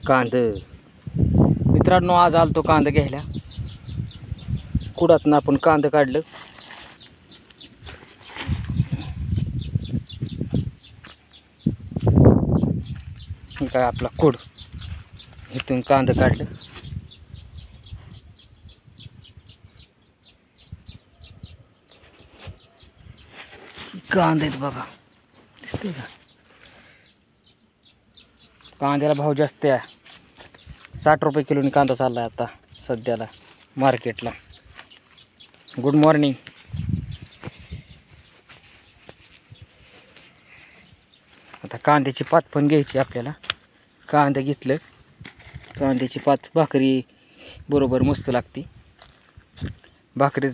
कांद मित्रांनो, आज आलतो कांदा घ्यायला. कुडातनं आपण कांदा काढलं. काय आपला कुड इथून कांदा काढलं. कांदे आहेत बघा, दिसते का? कांद्याला भाव जास्त आहे. 60 रुपये किलोनी कांदा चालला आहे आता सध्याला मार्केटला. Good morning. आता कांद्याची पात पण घ्यायची आपल्याला. कांदा घेतलं, कांद्याची पात भाकरी बरोबर मस्त लागते. भाकरी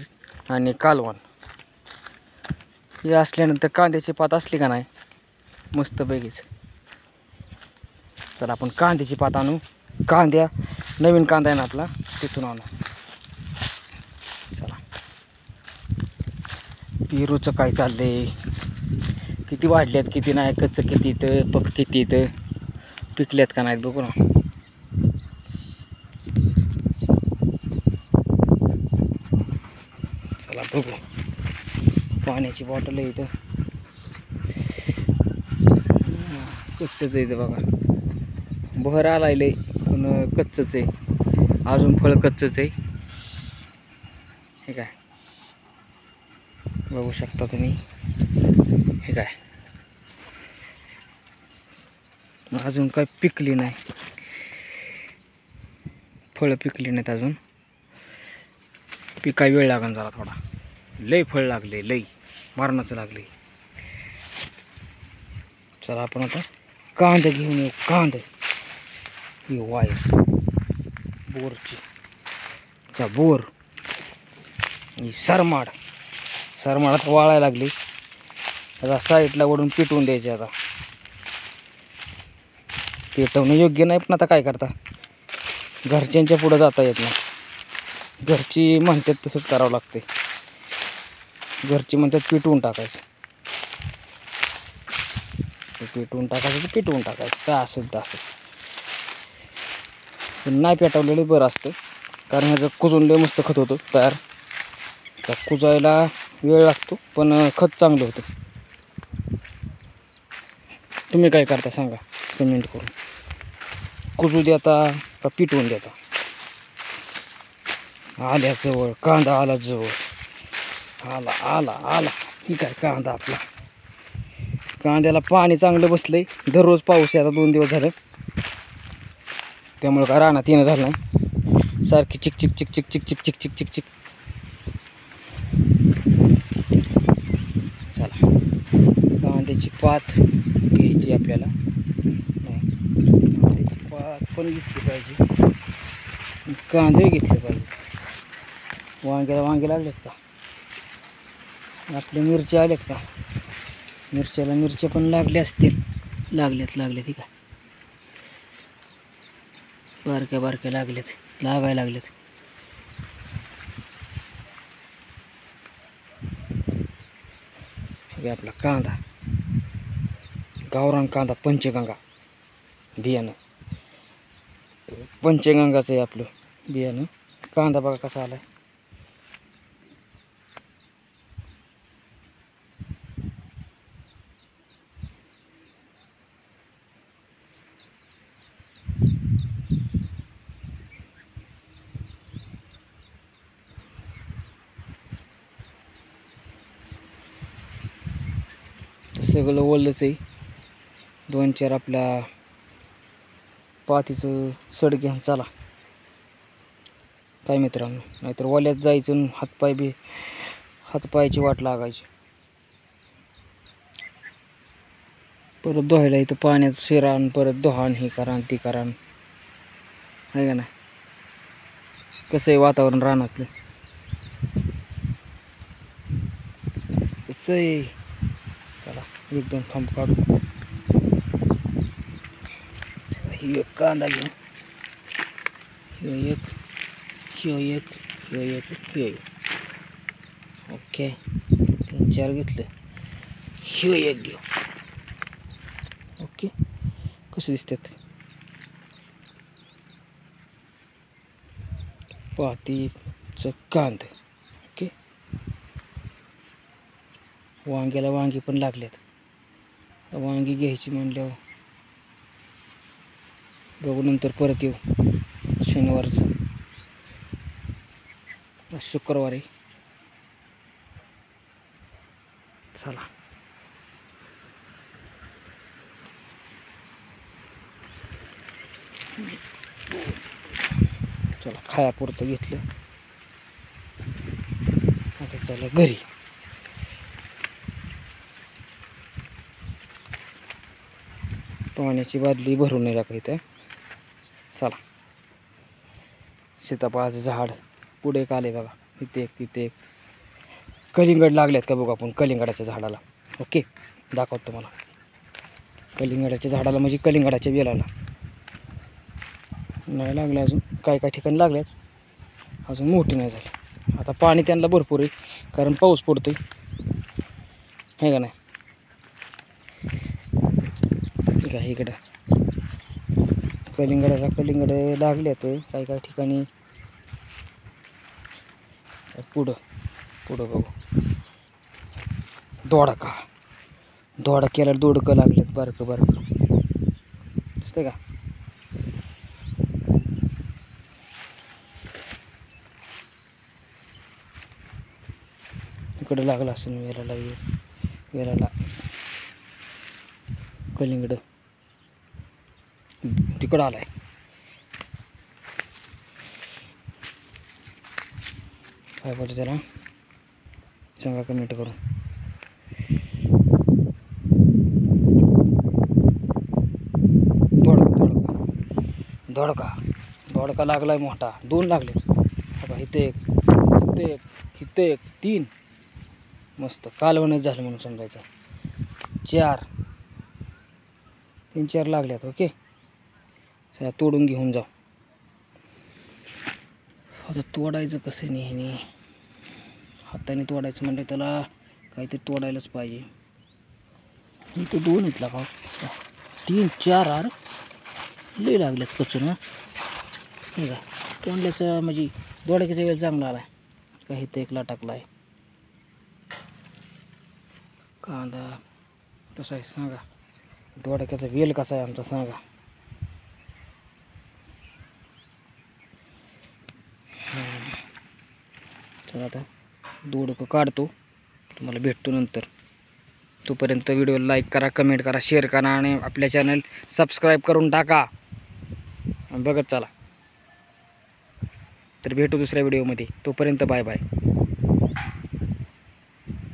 आणि कालवण हे असल्यानंतर कांद्याची पात असली का नाही मस्त पैकीच. तर आपण कांद्याची पात आणू. नवीन कांदा आहे ना आपला, तिथून आणू. चला. पेरूचं काय चाललंय, किती वाढल्यात किती नाही, कच्चं किती इथं, पक किती इथं, पिकल्यात का नाहीत बघू ना. चला बघू. पाण्याची बॉटल आहे इथं. कच्चंच आहे इथं बघा. बहर आलाय लय पण कच्चंच आहे अजून. फळ कच्चंच आहे. हे काय बघू शकता तुम्ही. हे काय अजून काय पिकली नाही, फळं पिकली नाहीत अजून. पिकाय वेळ लागेल जरा थोडा. लय फळ लागले, लय मरणाचं लागले. चला आपण आता कांदे घेऊन येऊ. कांदे ही वायर बोरची बोर. ही सरमाड आता वाळायला लागली. आता साईडला वडून पिटवून द्यायचे. आता पेटवणं योग्य नाही, पण आता काय करता, घरच्यांच्या पुढं जाता येत नाही. घरची म्हणतात तसंच करावं लागते. घरची म्हणतात पिटवून टाकायचं, पेटवून टाकायचं काय असेल तर असं. पण नाही पेटवलेलं बरं असतं, कारण ह्याचं कुजून लय मस्त खत होतं तयार. त्या कुजायला वेळ लागतो पण खत चांगलं होतं. तुम्ही काय करता सांगा कमेंट करून. कुजू देता का पिटवून देता? आल्याजवळ कांदा आला जवळ. आला ही काय कांदा आपला. कांद्याला पाणी चांगलं बसलंय. दररोज पाऊस आहे आता 2 दिवस झालं, त्यामुळं काय रानात येणं झालं नाही. सारखी चिक चिक चिक चिक चिक चिक चिक चिक चिक चिक. चला कांद्याची पात घ्यायची आपल्याला. कांद्याची पात पण घेतली पाहिजे, कांदे घेतले पाहिजे. वांगे लागलेत का? आपल्या मिरच्या आल्यात का? मिरच्या पण लागल्या असतील. लागल्यात ठीक आहे. बारक्या लागायला लागलेत. हे आपला कांदा गावरान कांदा, पंचगंगा बियाणं. पंचगंगाचं आहे आपलं बियाणं. कांदा बघा कसा आलाय. सगळं ओलंच आहे. 2-4 आपल्या पातीचं सड घ्या. चला काय मित्रांनो, नाहीतर ओल्यात जायचं हातपायची वाट लागायची. परत धुवायला इथं पाण्यात शिरान, परत धुवान, हे करा ती करा. आहे का नाही? कसं आहे वातावरण रानातलं, कसं आहे. चला 1-2 थांब काढू. ही एक कांदा घेऊ. एक. ओके 3-4 घेतले. एक घेऊ. ओके कसे दिसतात? पातीचं कांद. ओके, वांग्याला वांगी पण लागलेत. वांगी घ्यायची म्हणल्यावर बघू, नंतर परत येऊ शनिवारचं, शुक्रवारी. चला, चला खायापुरतं घेतलं. आता चला घरी. पाण्याची बादली भरून नाही का इथं. चला, सीताफळाचं झाड पुढे एक आले बघा. इथे एक, तिथे एक. कलिंगड लागलेत का बघू आपण कलिंगडाच्या झाडाला. ओके, दाखवतो तुम्हाला. कलिंगडाच्या झाडाला म्हणजे कलिंगडाच्या वेलाला नाही लागले अजून. काय काय ठिकाणी लागल्यात, अजून मोठी नाही झाली. आता पाणी त्यांना भरपूर आहे, कारण पाऊस पडतोय आहे का नाही. ठीक आहे, इकडं कलिंगड लागल्यात काही काही ठिकाणी. पुढं बघू, दोडक्याला दोडकं लागलेत बारकं दिसतंय का. इकडं लागलं असेल वेलाला कलिंगड. तिकडं आलाय. काय बोलतो त्याला सांगा कमेंट करून. दोडका लागलाय मोठा. 2 लागले. इथे एक 3. मस्त कालवणच झालं म्हणून समजायचं. 3-4 लागल्यात. ओके, सगळ्या तोडून घेऊन जाऊ. आता तोडायचं कसं नाही, हाताने तोडायचं म्हणजे त्याला काहीतरी तोडायलाच पाहिजे. इथे 2 आहेत का 3-4 आर लई लागल्यात कचून. नाही का, तोंडल्याचं म्हणजे दोडक्याचा वेळ चांगला आला आहे. काही तर एकला टाकला आहे. कांदा कसा आहे सांगा. दोडक्याचा वेल कसा आहे आमचा सांगा. चला आता दोडकं काढतो, तुम्हाला भेटतो नंतर. तोपर्यंत व्हिडिओ लाईक करा, कमेंट करा, शेअर करा आणि आपल्या चॅनल सबस्क्राईब करून टाका. बघत चला. तर भेटू दुसऱ्या व्हिडिओमध्ये. तोपर्यंत बाय बाय.